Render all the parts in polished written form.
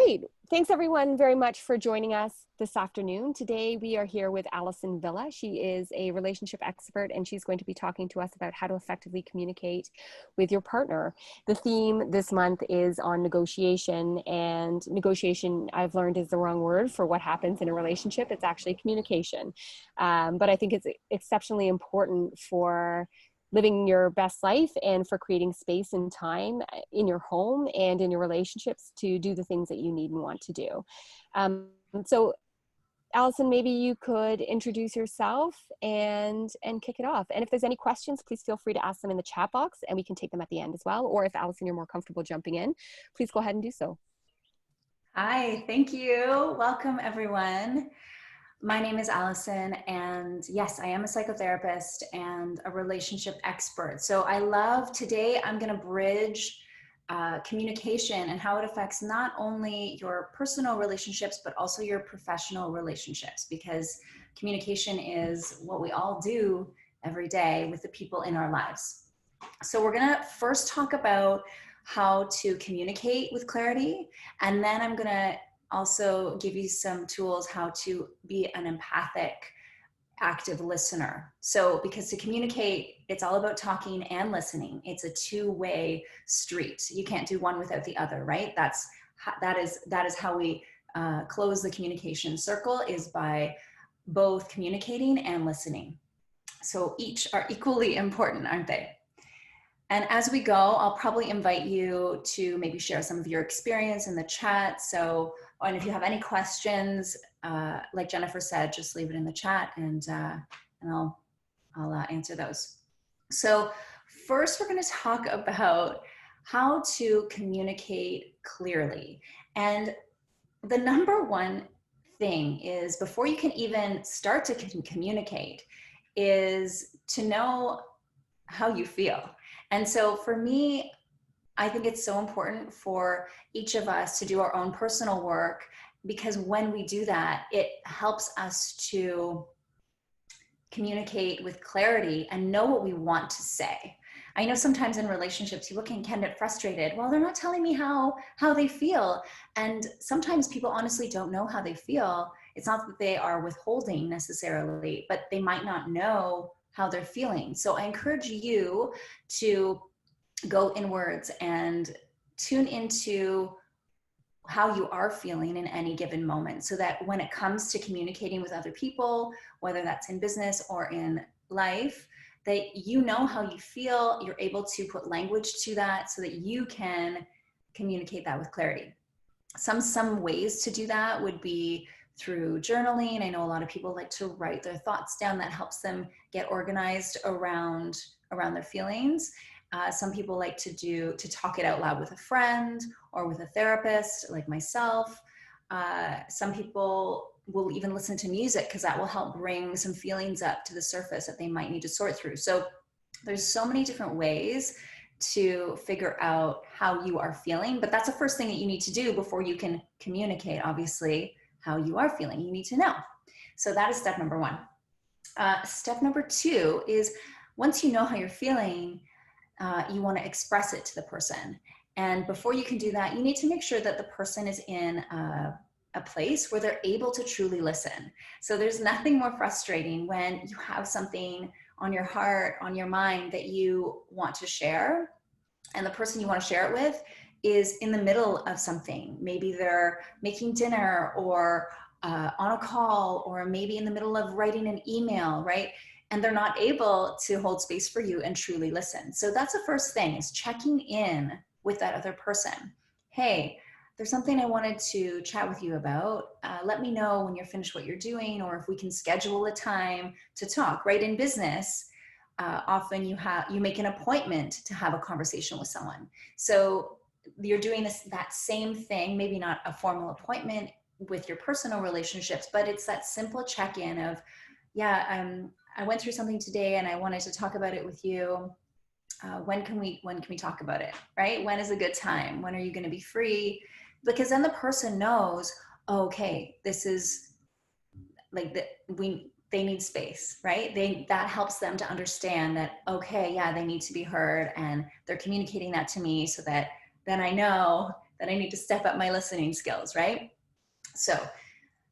Great. Thanks everyone very much for joining us this afternoon. Today we are here with Allison Villa. She is a relationship expert and she's going to be talking to us about how to effectively communicate with your partner. The theme this month is on negotiation, and negotiation, I've learned, is the wrong word for what happens in a relationship. It's actually communication. But I think it's exceptionally important for living your best life and for creating space and time in your home and in your relationships to do the things that you need and want to do. So Allison, maybe you could introduce yourself and kick it off. And if there's any questions, please feel free to ask them in the chat box and we can take them at the end as well. Or if Allison, you're more comfortable jumping in, please go ahead and do so. Hi, thank you. Welcome everyone. My name is Allison, and yes, I am a psychotherapist and a relationship expert. So today I'm going to bridge communication and how it affects not only your personal relationships, but also your professional relationships, because communication is what we all do every day with the people in our lives. So we're going to first talk about how to communicate with clarity, and then I'm going to also give you some tools how to be an empathic, active listener. So because to communicate, it's all about talking and listening. It's a two-way street. You can't do one without the other, right? That is how we close the communication circle, is by both communicating and listening. So each are equally important, aren't they? And as we go, I'll probably invite you to maybe share some of your experience in the chat. And if you have any questions, like Jennifer said, just leave it in the chat and I'll answer those. So first, we're going to talk about how to communicate clearly. And the number one thing is, before you can even start to communicate, is to know how you feel. And so for me, I think it's so important for each of us to do our own personal work, because when we do that, it helps us to communicate with clarity and know what we want to say. I know sometimes in relationships, people can get frustrated. Well, they're not telling me how they feel. And sometimes people honestly don't know how they feel. It's not that they are withholding necessarily, but they might not know how they're feeling. So I encourage you to go inwards and tune into how you are feeling in any given moment, so that when it comes to communicating with other people, whether that's in business or in life, that you know how you feel, you're able to put language to that so that you can communicate that with clarity. Some ways to do that would be through journaling. I know a lot of people like to write their thoughts down. That helps them get organized around their feelings. Some people like to talk it out loud with a friend or with a therapist like myself. Some people will even listen to music, because that will help bring some feelings up to the surface that they might need to sort through. So there's so many different ways to figure out how you are feeling, but that's the first thing that you need to do before you can communicate, obviously, how you are feeling. You need to know. So that is step number one. Step number two is, once you know how you're feeling, you want to express it to the person. And before you can do that, you need to make sure that the person is in a place where they're able to truly listen. So there's nothing more frustrating when you have something on your heart, on your mind, that you want to share, and the person you want to share it with is in the middle of something. Maybe they're making dinner, or on a call, or maybe in the middle of writing an email, right? And they're not able to hold space for you and truly listen. So that's the first thing, is checking in with that other person. Hey, there's something I wanted to chat with you about. Let me know when you're finished what you're doing, or if we can schedule a time to talk. Right? In business, often you make an appointment to have a conversation with someone. So you're doing that same thing, maybe not a formal appointment with your personal relationships, but it's that simple check-in of, I went through something today and I wanted to talk about it with you. When can we talk about it, right? When is a good time? When are you going to be free? Because then the person knows, okay, this is like they need space, right? That helps them to understand that, okay, yeah, they need to be heard, and they're communicating that to me, so that then I know that I need to step up my listening skills, right? So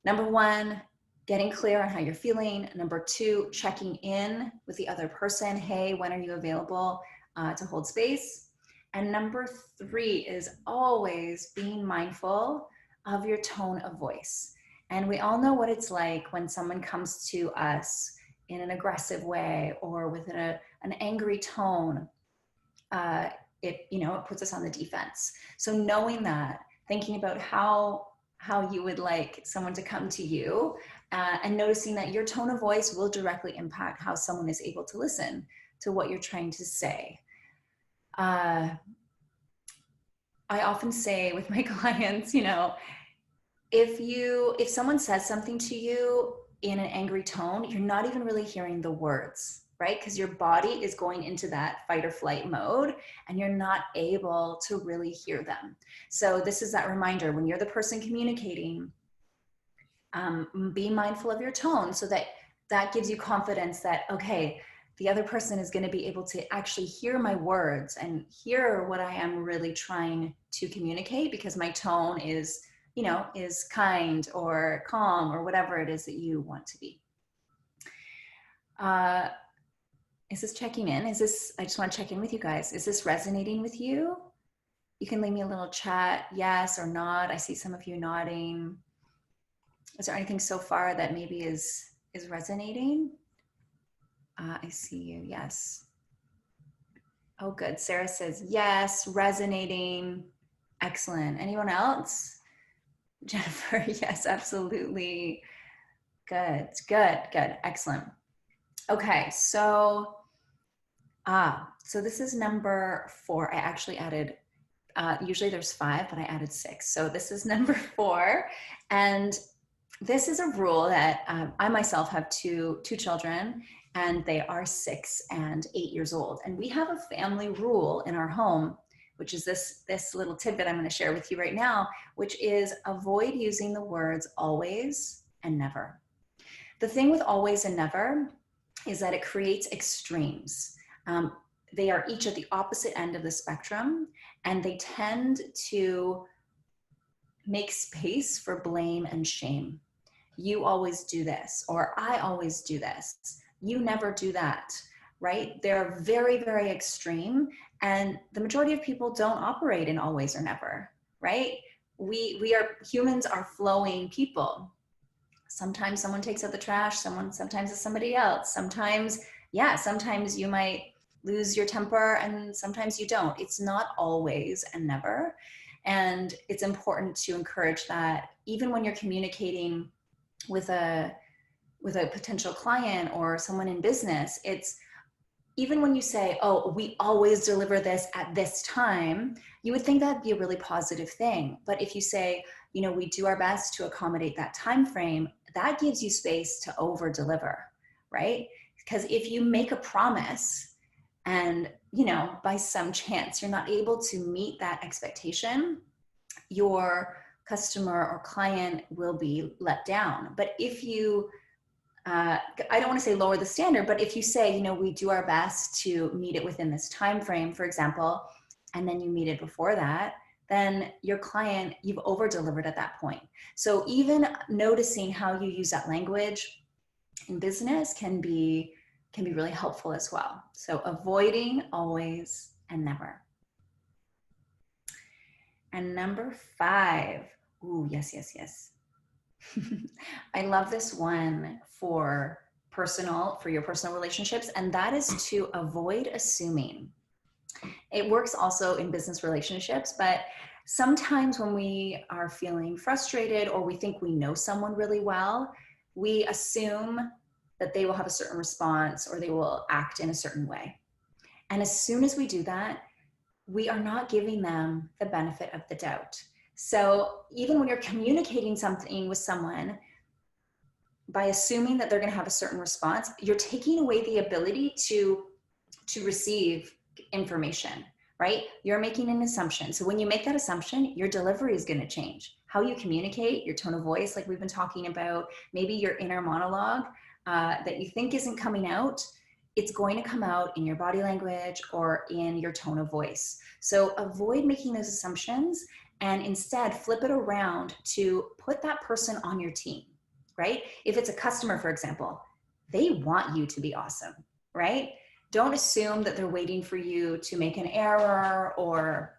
number one, getting clear on how you're feeling. Number two, checking in with the other person. Hey, when are you available to hold space? And number three is always being mindful of your tone of voice. And we all know what it's like when someone comes to us in an aggressive way or with an angry tone. It puts us on the defense. So knowing that, thinking about how you would like someone to come to you, and noticing that your tone of voice will directly impact how someone is able to listen to what you're trying to say. I often say with my clients, if someone says something to you in an angry tone, you're not even really hearing the words, right? Because your body is going into that fight or flight mode and you're not able to really hear them. So this is that reminder when you're the person communicating, be mindful of your tone so that gives you confidence that, okay, the other person is going to be able to actually hear my words and hear what I am really trying to communicate, because my tone is kind or calm or whatever it is that you want to be. Is this checking in? I just want to check in with you guys. Is this resonating with you? You can leave me a little chat, yes or not. I see some of you nodding. Is there anything so far that maybe is resonating? I see you, yes. Oh, good. Sarah says, yes, resonating. Excellent. Anyone else? Jennifer, yes, absolutely. Good. Excellent. Okay, so this is number 4. I actually added, usually there's 5, but I added 6. So this is number 4. And this is a rule that I myself have two children, and they are 6 and 8 years old. And we have a family rule in our home, which is this little tidbit I'm going to share with you right now, which is avoid using the words always and never. The thing with always and never is that it creates extremes. They are each at the opposite end of the spectrum, and they tend to make space for blame and shame. You always do this, or I always do this. You never do that, right? They're very, very extreme, and the majority of people don't operate in always or never, right? Humans are flowing people. Sometimes someone takes out the trash, sometimes it's somebody else. Sometimes you might lose your temper and sometimes you don't. It's not always and never. And it's important to encourage that even when you're communicating with a potential client or someone in business, it's even when you say, oh, we always deliver this at this time, you would think that'd be a really positive thing. But if you say, we do our best to accommodate that time frame, that gives you space to over deliver, right? Because if you make a promise and, by some chance you're not able to meet that expectation, your customer or client will be let down. But if you I don't want to say lower the standard, but if you say, we do our best to meet it within this time frame, for example, and then you meet it before that, then your client, you've over delivered at that point. So even noticing how you use that language in business can be really helpful as well. So avoiding always and never. And number 5, ooh, yes. I love this one for your personal relationships, and that is to avoid assuming. It works also in business relationships, but sometimes when we are feeling frustrated or we think we know someone really well, we assume that they will have a certain response or they will act in a certain way. And as soon as we do that, we are not giving them the benefit of the doubt. So even when you're communicating something with someone, by assuming that they're going to have a certain response, you're taking away the ability to receive information, right? You're making an assumption. So when you make that assumption, your delivery is going to change. How you communicate, your tone of voice, like we've been talking about, maybe your inner monologue that you think isn't coming out, it's going to come out in your body language or in your tone of voice. So avoid making those assumptions and instead flip it around to put that person on your team, right? If it's a customer, for example, they want you to be awesome, right? Don't assume that they're waiting for you to make an error or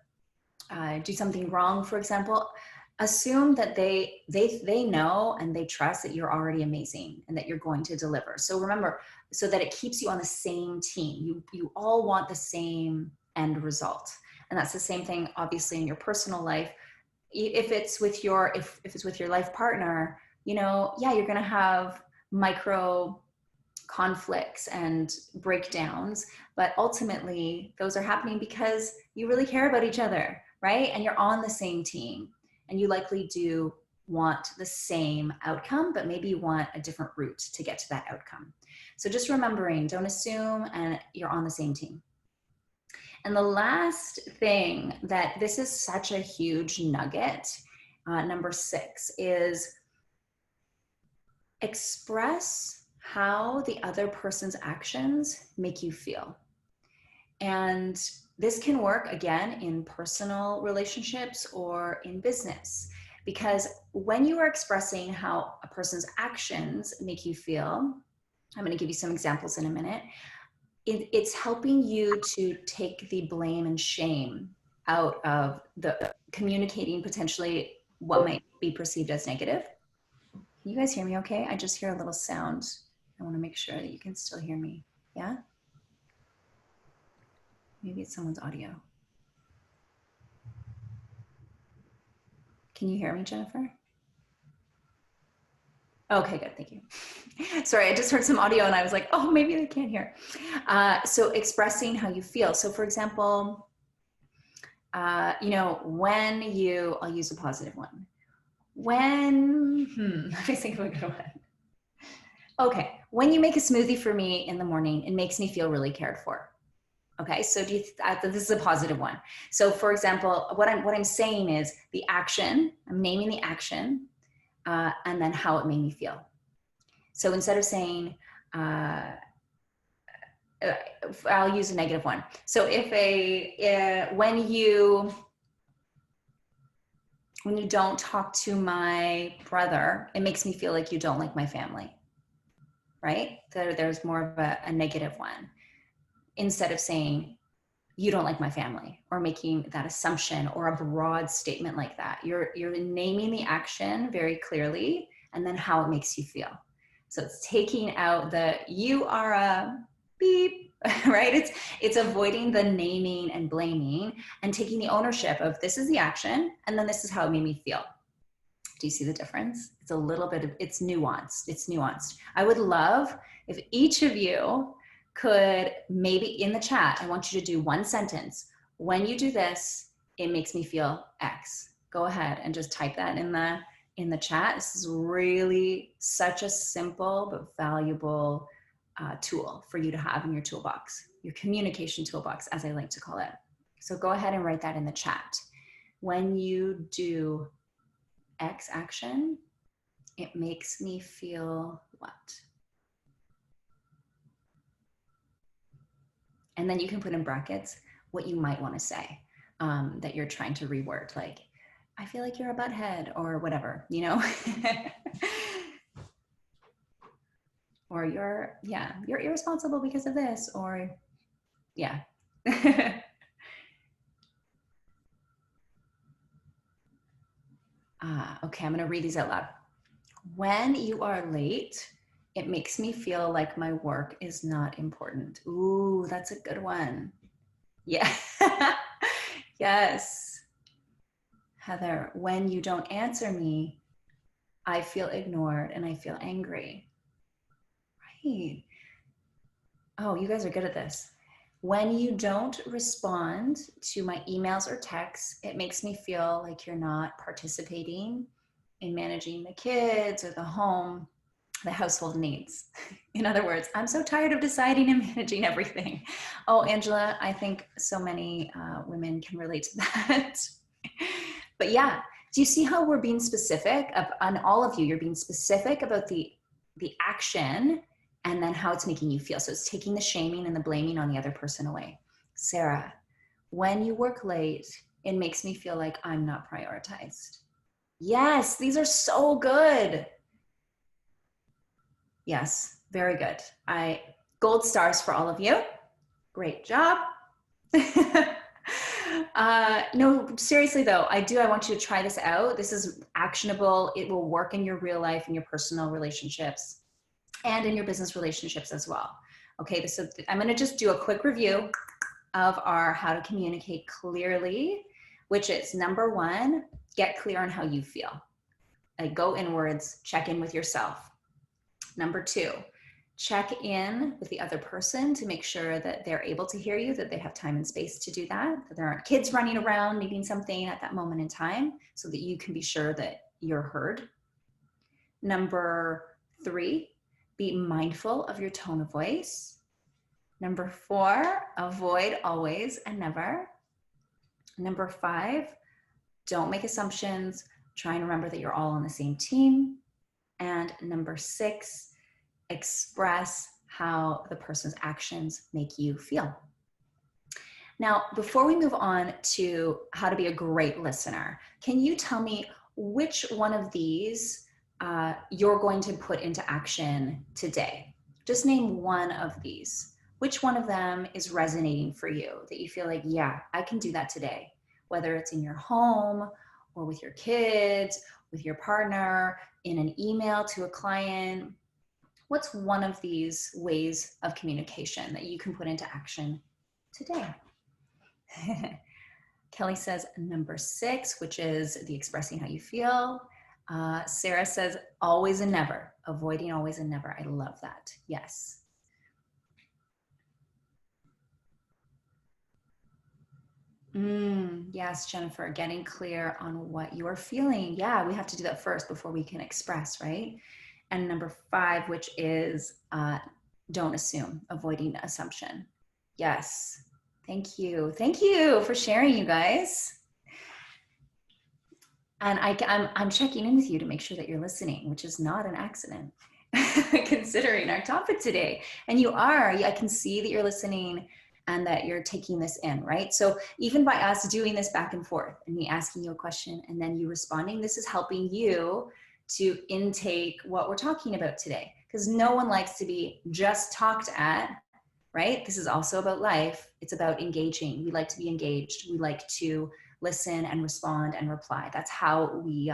do something wrong, for example. Assume that they know and they trust that you're already amazing and that you're going to deliver. So remember, so that it keeps you on the same team. You all want the same end result. And that's the same thing, obviously, in your personal life. If it's with your life partner, yeah, you're going to have micro conflicts and breakdowns, but ultimately those are happening because you really care about each other, right? And you're on the same team, and you likely do want the same outcome, but maybe you want a different route to get to that outcome. So just remembering, don't assume, and you're on the same team. And the last thing, that this is such a huge nugget, number 6, is express how the other person's actions make you feel. And this can work, again, in personal relationships or in business, because when you are expressing how a person's actions make you feel, I'm going to give you some examples in a minute, it's helping you to take the blame and shame out of the communicating potentially what might be perceived as negative. Can you guys hear me okay? I just hear a little sound. I want to make sure that you can still hear me. Yeah? Maybe it's someone's audio. Can you hear me, Jennifer? Okay, good, thank you. Sorry, I just heard some audio and I was like, oh, maybe they can't hear. So expressing how you feel. So for example, when you, I'll use a positive one. When, let me think of a good one. Okay, when you make a smoothie for me in the morning, it makes me feel really cared for. Okay, so this is a positive one. So for example, what I'm saying is the action, I'm naming the action, and then how it made me feel. So instead of saying, I'll use a negative one. So when you don't talk to my brother, it makes me feel like you don't like my family, right? There's more of a negative one. Instead of saying, you don't like my family, or making that assumption or a broad statement like that. You're naming the action very clearly, and then how it makes you feel. So it's taking out the, you are a beep, right? It's avoiding the naming and blaming and taking the ownership of, this is the action, and then this is how it made me feel. Do you see the difference? It's a little bit of, it's nuanced. I would love if each of you could, maybe in the chat, I want you to do one sentence. When you do this, it makes me feel X. Go ahead and just type that in the chat. This is really such a simple but valuable tool for you to have in your toolbox, your communication toolbox, as I like to call it. So go ahead and write that in the chat. When you do X action, it makes me feel what? And then you can put in brackets what you might want to say that you're trying to reword, like, I feel like you're a butthead, or whatever, or you're irresponsible because of this, or yeah. Okay, I'm going to read these out loud. When you are late, it makes me feel like my work is not important. Ooh, that's a good one. Yeah. Yes. Heather, when you don't answer me, I feel ignored and I feel angry. Right. Oh, you guys are good at this. When you don't respond to my emails or texts, it makes me feel like you're not participating in managing the kids or the home, the household needs. In other words, I'm so tired of deciding and managing everything. Oh, Angela, I think so many women can relate to that. But yeah, do you see how we're being specific on all of you? You're being specific about the action and then how it's making you feel. So it's taking the shaming and the blaming on the other person away. Sarah, when you work late, It makes me feel like I'm not prioritized. Yes, these are so good. Yes, very good. Gold stars for all of you. Great job. No, seriously though, I want you to try this out. This is actionable. It will work in your real life, in your personal relationships, and in your business relationships as well. Okay, so I'm going to just do a quick review of our how to communicate clearly, which is number 1, get clear on how you feel. Like, go inwards, check in with yourself. Number 2, check in with the other person to make sure that they're able to hear you, that they have time and space to do that there aren't kids running around needing something at that moment in time, so that you can be sure that you're heard. Number 3, be mindful of your tone of voice. Number 4, avoid always and never. Number 5, don't make assumptions. Try and remember that you're all on the same team. And number 6, express how the person's actions make you feel. Now, before we move on to how to be a great listener, can you tell me which one of these you're going to put into action today? Just name one of these. Which one of them is resonating for you that you feel like, yeah, I can do that today? Whether it's in your home or with your kids, with your partner, in an email to a client. What's one of these ways of communication that you can put into action today? Kelly says number 6, which is the expressing how you feel. Sarah says always and never, avoiding always and never. I love that. Yes. Yes, Jennifer, getting clear on what you are feeling. Yeah, we have to do that first before we can express, right? And number 5, which is don't assume, avoiding assumption. Yes. Thank you. Thank you for sharing, you guys. And I'm checking in with you to make sure that you're listening, which is not an accident, considering our topic today. And you are. I can see that you're listening and that you're taking this in, right? So even by us doing this back and forth, and me asking you a question and then you responding, this is helping you to intake what we're talking about today. Because no one likes to be just talked at, right? This is also about life. It's about engaging. We like to be engaged. We like to listen and respond and reply. That's how we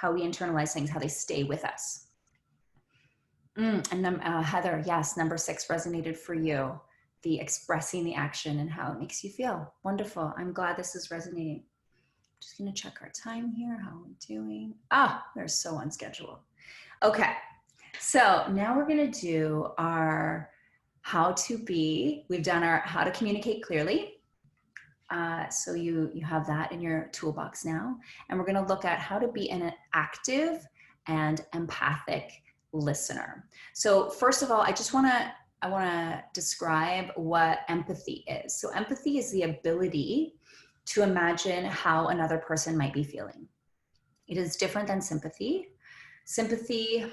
internalize things, how they stay with us. And Heather, yes, number 6 resonated for you. The expressing the action and how it makes you feel. Wonderful. I'm glad this is resonating. Just going to check our time here. How are we doing? We're so on schedule. Okay. So now we're going to do our we've done our how to communicate clearly. So you have that in your toolbox now. And we're going to look at how to be an active and empathic listener. So first of all, I want to describe what empathy is. So empathy is the ability to imagine how another person might be feeling. It is different than sympathy. Sympathy,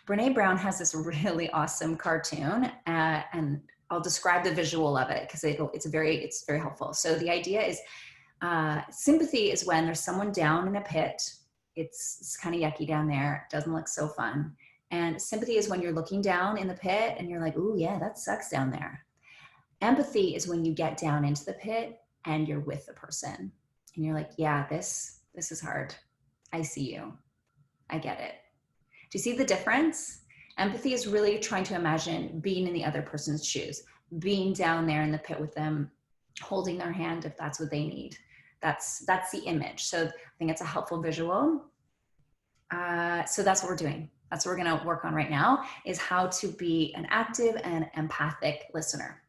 Brene Brown has this really awesome cartoon, and I'll describe the visual of it because it's very helpful. So the idea is sympathy is when there's someone down in a pit. It's kind of yucky down there. It doesn't look so fun. And sympathy is when you're looking down in the pit and you're like, ooh, yeah, that sucks down there. Empathy is when you get down into the pit and you're with the person and you're like, yeah, this is hard. I see you. I get it. Do you see the difference? Empathy is really trying to imagine being in the other person's shoes, being down there in the pit with them, holding their hand if that's what they need. That's the image. So I think it's a helpful visual. So that's what we're doing. That's what we're going to work on right now, is how to be an active and empathic listener.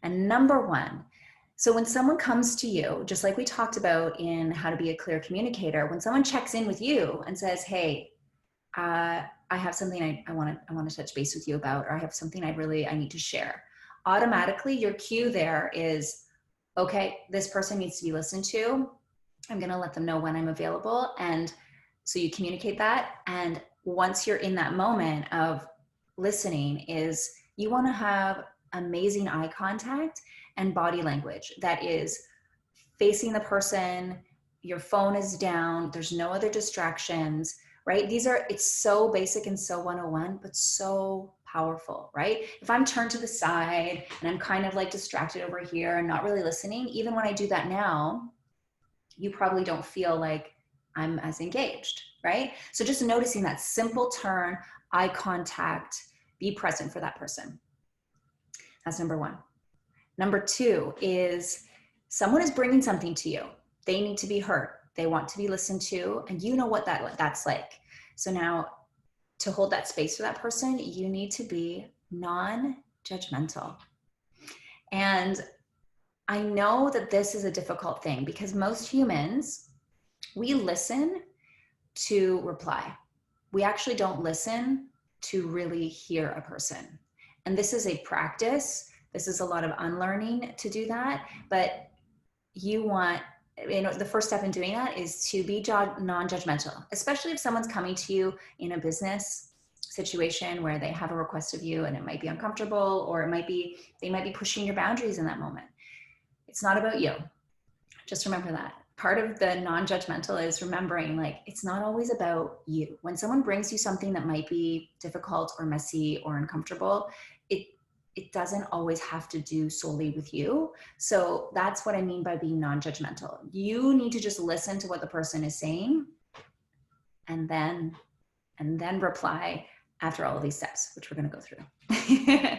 And number 1, so when someone comes to you, just like we talked about in how to be a clear communicator, when someone checks in with you and says, hey, I have something I want to touch base with you about, or I have something I need to share. Automatically, your cue there is, okay, this person needs to be listened to. I'm going to let them know when I'm available. And so you communicate that. And once you're in that moment of listening, is you want to have amazing eye contact and body language that is facing the person, your phone is down, there's no other distractions, right? It's so basic and so 101, but so powerful, right? If I'm turned to the side and I'm kind of like distracted over here and not really listening, even when I do that now, you probably don't feel like I'm as engaged, right? So just noticing that simple turn, eye contact, be present for that person. That's number one. Number two is someone is bringing something to you. They need to be heard. They want to be listened to, and you know what that's like. So now to hold that space for that person, you need to be non-judgmental. And I know that this is a difficult thing because most humans, we listen to reply. We actually don't listen to really hear a person. And this is a practice. This is a lot of unlearning to do that. But the first step in doing that is to be non-judgmental, especially if someone's coming to you in a business situation where they have a request of you and it might be uncomfortable, or they might be pushing your boundaries in that moment. It's not about you. Just remember that. Part of the non-judgmental is remembering, like, it's not always about you. When someone brings you something that might be difficult or messy or uncomfortable, it doesn't always have to do solely with you. So that's what I mean by being non-judgmental. You need to just listen to what the person is saying and then reply after all of these steps, which we're going to go through.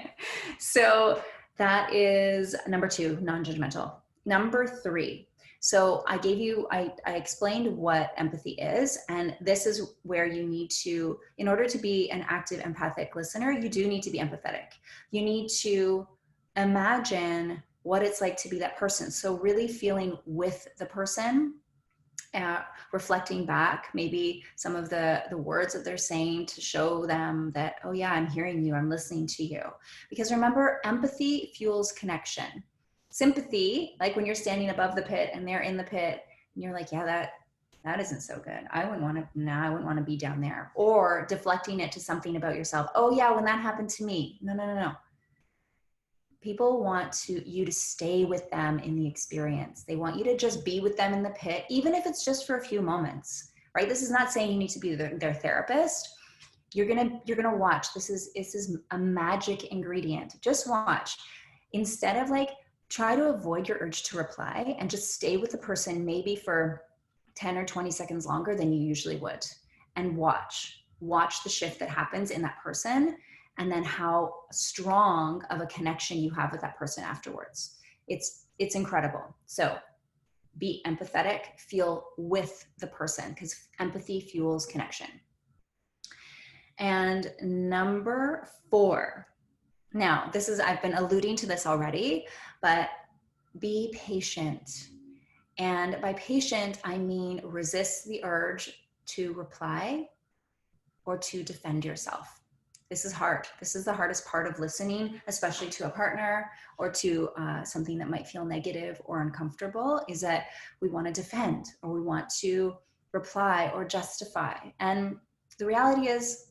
So that is number two, non-judgmental. Number three. So I explained what empathy is, and this is where you need to, in order to be an active empathic listener, you do need to be empathetic. You need to imagine what it's like to be that person. So really feeling with the person, reflecting back maybe some of the words that they're saying to show them that, oh yeah, I'm hearing you, I'm listening to you. Because remember, empathy fuels connection. Sympathy, like when you're standing above the pit and they're in the pit and you're like, yeah, that isn't so good. I wouldn't want to be down there. Or deflecting it to something about yourself. Oh yeah, when that happened to me. No. People want you to stay with them in the experience. They want you to just be with them in the pit, even if it's just for a few moments, right? This is not saying you need to be their therapist. You're gonna watch. This is a magic ingredient. Just watch. Instead of like, try to avoid your urge to reply and just stay with the person maybe for 10 or 20 seconds longer than you usually would, and watch the shift that happens in that person, and then how strong of a connection you have with that person afterwards. It's incredible. So be empathetic, feel with the person, because empathy fuels connection. And number four. Now, I've been alluding to this already, but be patient. And by patient, I mean resist the urge to reply or to defend yourself. This is hard. This is the hardest part of listening, especially to a partner or to something that might feel negative or uncomfortable, is that we want to defend or we want to reply or justify. And the reality is,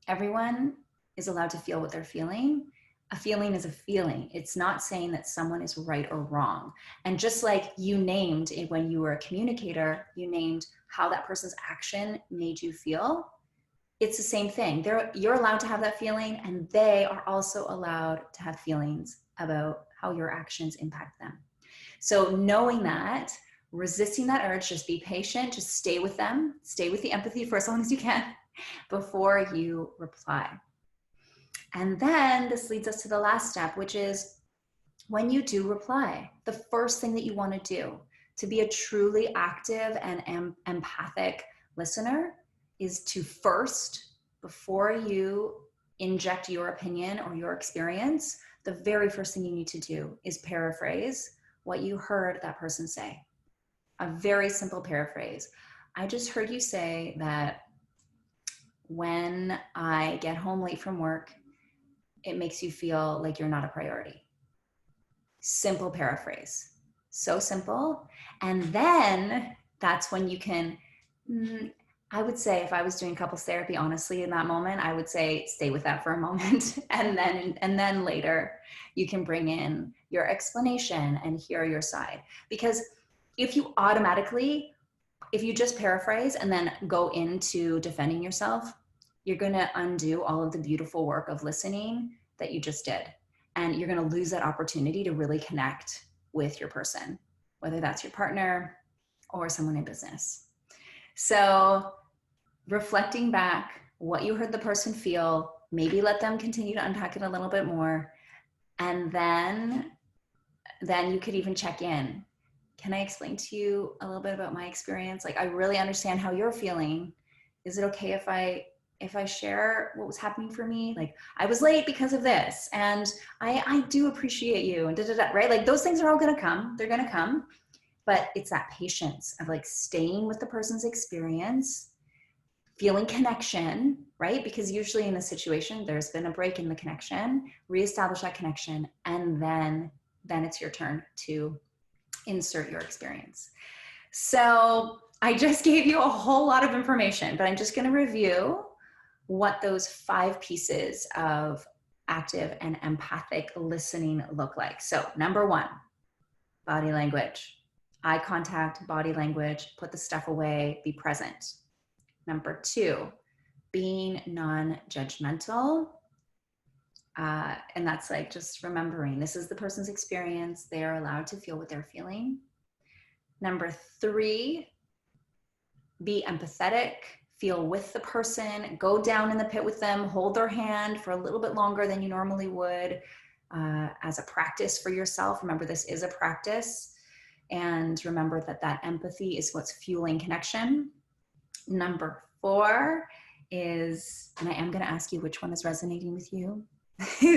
everyone is allowed to feel what they're feeling. A feeling is a feeling. It's not saying that someone is right or wrong. And just like you named it when you were a communicator, you named how that person's action made you feel. It's the same thing. You're allowed to have that feeling, and they are also allowed to have feelings about how your actions impact them. So knowing that, resisting that urge, just be patient, just stay with them, stay with the empathy for as long as you can before you reply. And then this leads us to the last step, which is when you do reply, the first thing that you want to do to be a truly active and empathic listener is to first, before you inject your opinion or your experience, the very first thing you need to do is paraphrase what you heard that person say. A very simple paraphrase. I just heard you say that when I get home late from work, it makes you feel like you're not a priority. Simple paraphrase. So simple. And then that's when you can, I would say, if I was doing couples therapy, honestly, in that moment, I would say, stay with that for a moment. And then later you can bring in your explanation and hear your side. Because if you just paraphrase and then go into defending yourself, you're going to undo all of the beautiful work of listening that you just did. And you're going to lose that opportunity to really connect with your person, whether that's your partner or someone in business. So reflecting back what you heard the person feel, maybe let them continue to unpack it a little bit more. And then you could even check in. Can I explain to you a little bit about my experience? Like, I really understand how you're feeling. Is it okay if I share what was happening for me? Like, I was late because of this, and I do appreciate you, and right? Like, those things are all gonna come. They're gonna come. But it's that patience of like staying with the person's experience, feeling connection, right? Because usually in a situation, there's been a break in the connection, reestablish that connection, and then it's your turn to insert your experience. So I just gave you a whole lot of information, but I'm just going to review what those 5 pieces of active and empathic listening look like. So number 1, body language, eye contact, body language, put the stuff away, be present. Number 2, being non-judgmental. And that's like just remembering this is the person's experience. They are allowed to feel what they're feeling. Number 3, be empathetic, feel with the person, go down in the pit with them, hold their hand for a little bit longer than you normally would as a practice for yourself. Remember, this is a practice. And remember that empathy is what's fueling connection. Number 4 is, and I am going to ask you which one is resonating with you.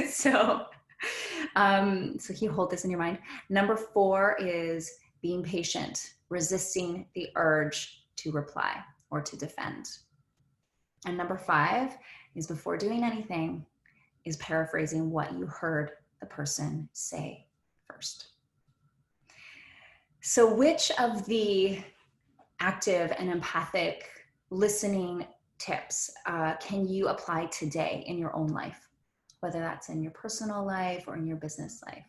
So you hold this in your mind. Number 4 is being patient, resisting the urge to reply or to defend. And number 5 is, before doing anything, is paraphrasing what you heard the person say first. So which of the active and empathic listening tips can you apply today in your own life, whether that's in your personal life or in your business life?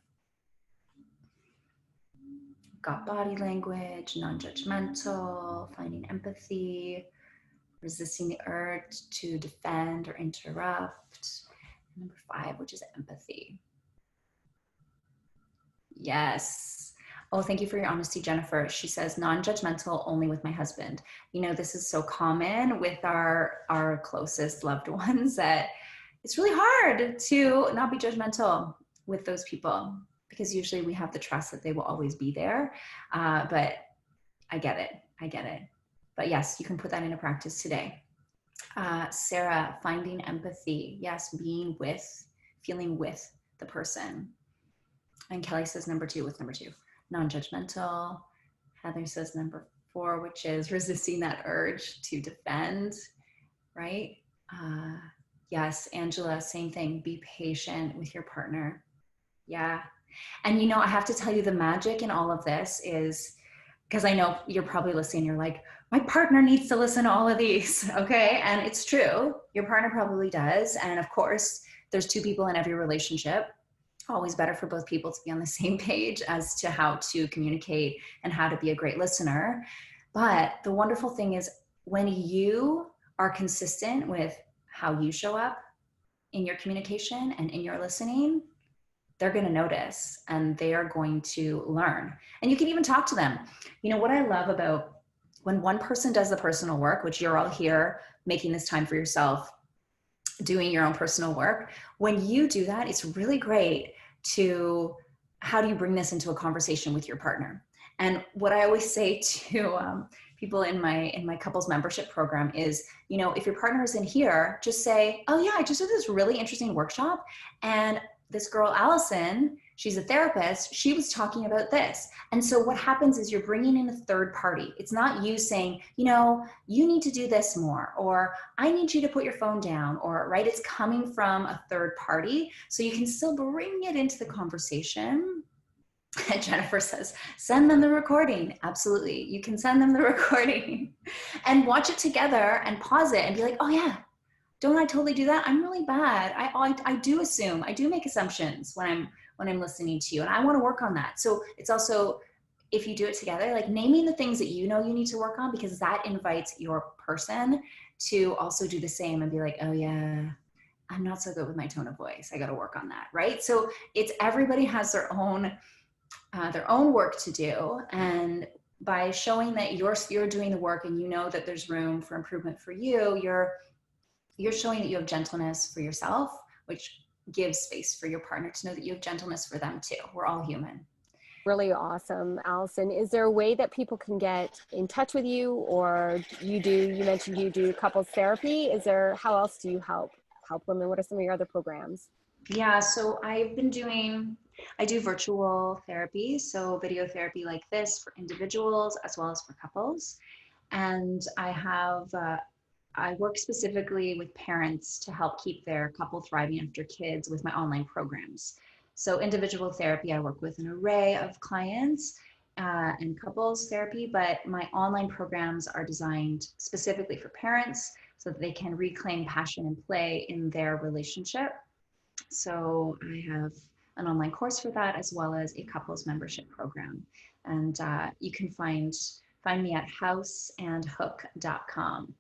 Got body language, non-judgmental, finding empathy, resisting the urge to defend or interrupt. Number 5, which is empathy. Yes. Oh, thank you for your honesty, Jennifer. She says, non-judgmental, only with my husband. You know, this is so common with our closest loved ones that it's really hard to not be judgmental with those people, because usually we have the trust that they will always be there. But I get it. But yes, you can put that into practice today. Sarah, finding empathy. Yes, feeling with the person. And Kelly says number 2, what's number 2? Non-judgmental. Heather says number 4, which is resisting that urge to defend, right? Yes, Angela, same thing. Be patient with your partner. Yeah. And you know, I have to tell you, the magic in all of this is, because I know you're probably listening, you're like, my partner needs to listen to all of these, okay? And it's true. Your partner probably does. And of course, there's 2 people in every relationship. Always better for both people to be on the same page as to how to communicate and how to be a great listener. But the wonderful thing is, when you are consistent with how you show up in your communication and in your listening, they're going to notice and they are going to learn. And you can even talk to them. You know, what I love about when one person does the personal work, which you're all here making this time for yourself, doing your own personal work, when you do that, it's really great to, how do you bring this into a conversation with your partner? And what I always say to people in my couples membership program is, you know, if your partner is in here, just say, oh yeah, I just did this really interesting workshop, and this girl, Allison, she's a therapist, she was talking about this. And so what happens is you're bringing in a third party. It's not you saying, you know, you need to do this more, or I need you to put your phone down, or, right? It's coming from a third party. So you can still bring it into the conversation. And Jennifer says, send them the recording. Absolutely. You can send them the recording and watch it together and pause it and be like, oh yeah, don't I totally do that? I'm really bad. I do assume, I do make assumptions when I'm listening to you, and I want to work on that. So it's also if you do it together, like naming the things that you know you need to work on, because that invites your person to also do the same and be like, oh yeah, I'm not so good with my tone of voice. I got to work on that, right? So it's everybody has their own work to do, and by showing that you're doing the work and you know that there's room for improvement for you, you're showing that you have gentleness for yourself, which gives space for your partner to know that you have gentleness for them too. We're all human. Really awesome, Allison. Is there a way that people can get in touch with you, or you mentioned you do couples therapy. Is there, how else do you help women? What are some of your other programs? Yeah, so I do virtual therapy, so video therapy like this for individuals as well as for couples. And I work specifically with parents to help keep their couple thriving after kids with my online programs. So individual therapy, I work with an array of clients and couples therapy, but my online programs are designed specifically for parents so that they can reclaim passion and play in their relationship. So I have an online course for that, as well as a couples membership program. And you can find me at houseandhook.com.